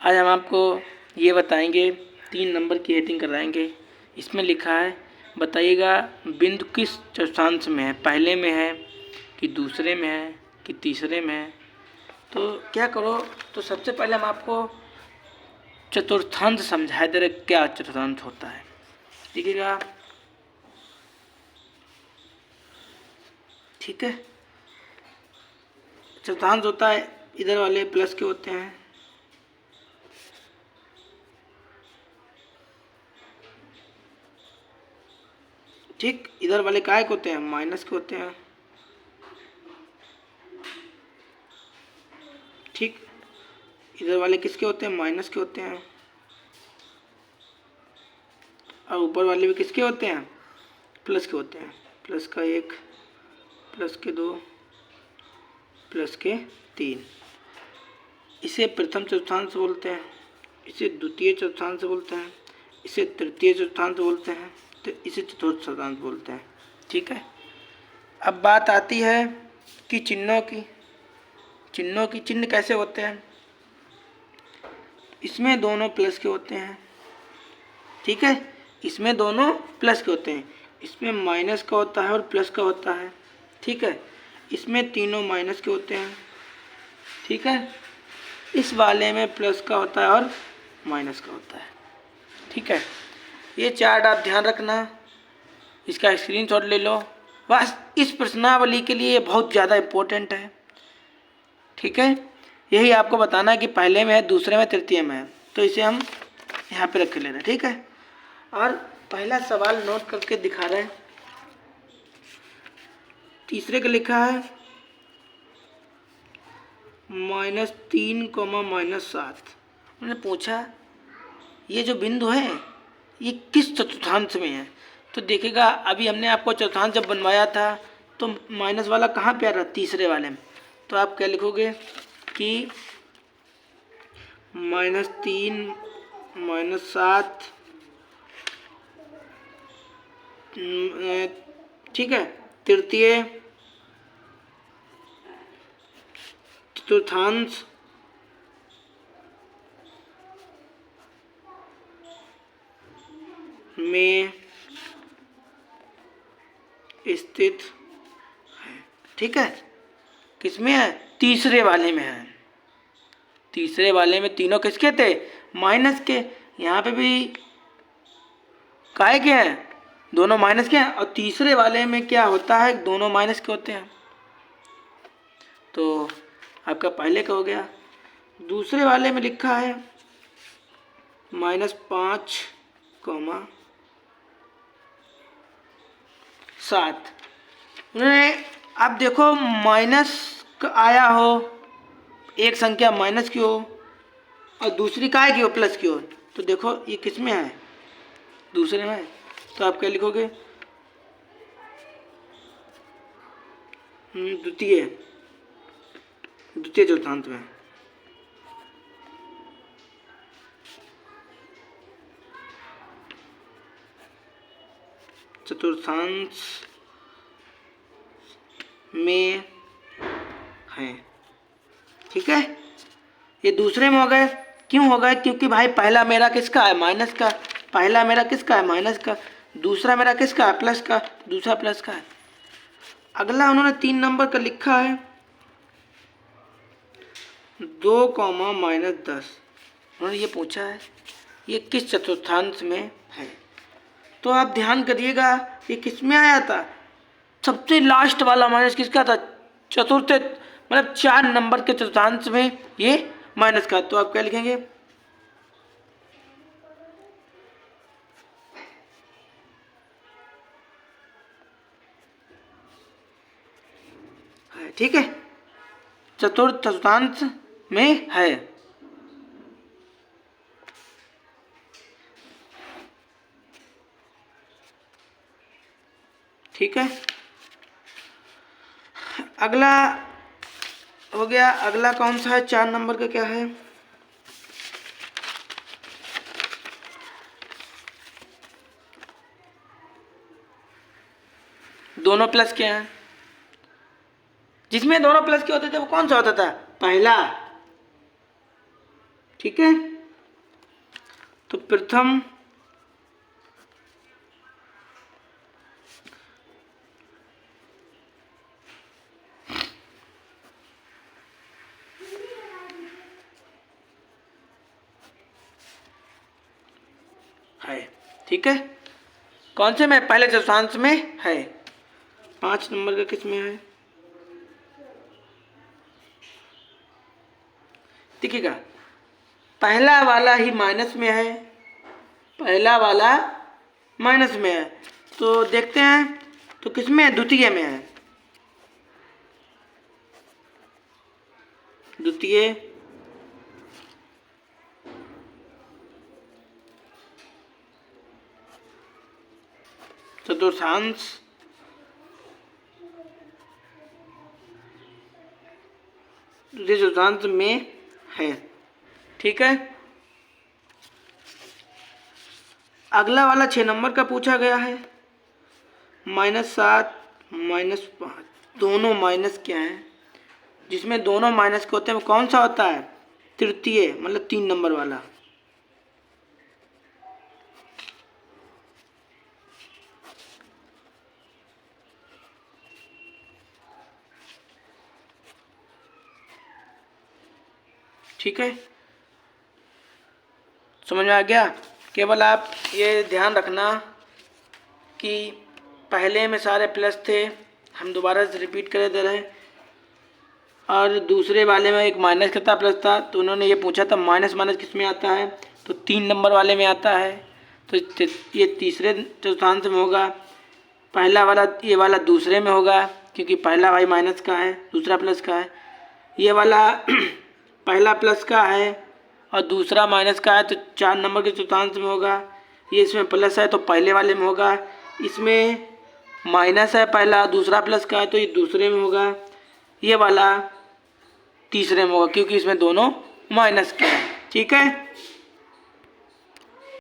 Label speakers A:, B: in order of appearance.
A: आज हम आपको ये बताएंगे 3 नंबर की हेडिंग कराएंगे। इसमें लिखा है बताइएगा बिंदु किस चतुर्थांश में है, पहले में है कि दूसरे में है कि तीसरे में है। तो क्या करो, तो सबसे पहले हम आपको चतुर्थांश समझा दे रहे क्या चतुर्थांश होता है। देखिएगा, ठीक है। चतुर्थांश होता है इधर वाले प्लस के होते हैं, ठीक। इधर वाले काय के होते हैं, माइनस के होते हैं, ठीक। इधर वाले किसके होते हैं, माइनस के होते हैं। और ऊपर वाले भी किसके होते हैं, प्लस के होते हैं। प्लस का 1, प्लस के 2, प्लस के 3। इसे प्रथम चतुर्थांश बोलते हैं, इसे द्वितीय चतुर्थांश बोलते हैं, इसे तृतीय चतुर्थांश बोलते हैं, तो इसे चतुर्थ चतुर्थांश बोलते हैं, ठीक है। अब बात आती है कि चिन्हों की चिन्ह कैसे होते हैं। इसमें दोनों प्लस के होते हैं, ठीक है। इसमें दोनों प्लस के होते हैं, इसमें माइनस का होता है और प्लस का होता है, ठीक है। इसमें तीनों माइनस के होते हैं, ठीक है। इस वाले में प्लस का होता है और माइनस का होता है, ठीक है। ये चार्ट आप ध्यान रखना, इसका स्क्रीनशॉट ले लो। बस इस प्रश्नावली के लिए ये बहुत ज़्यादा इम्पोर्टेंट है, ठीक है। यही आपको बताना है कि पहले में है, दूसरे में, तृतीय में है, तो इसे हम यहाँ पे रख लेना, ठीक है। और पहला सवाल नोट करके दिखा रहे हैं। तीसरे का लिखा है -3, -7। उन्होंने पूछा ये जो बिंदु है ये किस चतुर्थांश में है। तो देखिएगा, अभी हमने आपको चतुर्थांश जब बनवाया था तो माइनस वाला कहाँ पे आ रहा, तीसरे वाले में। तो आप क्या लिखोगे कि -3, -7, ठीक है, तृतीय चतुर्थांश में स्थित है, ठीक है। किसमें है, तीसरे वाले में है। तीसरे वाले में तीनों किसके थे, माइनस के। यहाँ पे भी काय के हैं, दोनों माइनस के हैं। और तीसरे वाले में क्या होता है, दोनों माइनस के होते हैं। तो आपका पहले का हो गया। दूसरे वाले में लिखा है -5, -7। उन्होंने, अब देखो माइनस आया हो, एक संख्या माइनस की हो और दूसरी काय की हो, प्लस की हो, तो देखो ये किस में है, दूसरे में। तो आप क्या लिखोगे, द्वितीय चतुर्थांश में। चतुर्थांश में है, ठीक है। ये दूसरे में हो गए। क्यों हो गए, क्योंकि भाई पहला मेरा किसका है, माइनस का। पहला मेरा किसका है, माइनस का। दूसरा मेरा किसका है, प्लस का। दूसरा प्लस का है। अगला उन्होंने 3 नंबर का लिखा है 2, -10। उन्होंने ये पूछा है ये किस चतुर्थांश में है। तो आप ध्यान करिएगा, ये किस में आया था, सबसे लास्ट वाला माइनस किसका था, चतुर्थ, मतलब 4 नंबर के चतुर्थांश में ये माइनस का। तो आप क्या लिखेंगे, ठीक है, चतुर्थ चतुर्थांश में है, ठीक है। अगला हो गया, अगला कौन सा है, 4 नंबर का क्या है, दोनों प्लस के हैं। जिसमें दोनों प्लस के होते थे वो कौन सा होता था, पहला, ठीक है। तो प्रथम है, ठीक है। कौन से में? पहले चतुर्थांश में है। 5 नंबर का किस में है? देखिएगा, पहला वाला ही माइनस में है, पहला वाला माइनस में है, तो देखते हैं तो किस में है? द्वितीय में है। द्वितीय चतुर्थांश द्वितीय चतुर्थांश में है, ठीक है। अगला वाला 6 नंबर का पूछा गया है। -7 -5 दोनों माइनस क्या है? जिसमें दोनों माइनस के होते हैं वो कौन सा होता है? तृतीय, मतलब 3 नंबर वाला। ठीक है, समझ में आ गया? केवल आप ये ध्यान रखना कि पहले में सारे प्लस थे, हम दोबारा से रिपीट करे दे रहे हैं, और दूसरे वाले में एक माइनस का था, प्लस था, तो उन्होंने ये पूछा था माइनस माइनस किस में आता है? तो 3 नंबर वाले में आता है। तो ये तीसरे चतुर्थांश में होगा। पहला वाला, ये वाला दूसरे में होगा, क्योंकि पहला भाई माइनस का है, दूसरा प्लस का है। ये वाला पहला प्लस का है और दूसरा माइनस का है, तो 4 नंबर के चतुर्थांश में होगा। ये इसमें प्लस है तो पहले वाले में होगा। इसमें माइनस है पहला, दूसरा प्लस का है, तो ये दूसरे में होगा। ये वाला तीसरे में होगा, क्योंकि इसमें दोनों माइनस के हैं, ठीक है।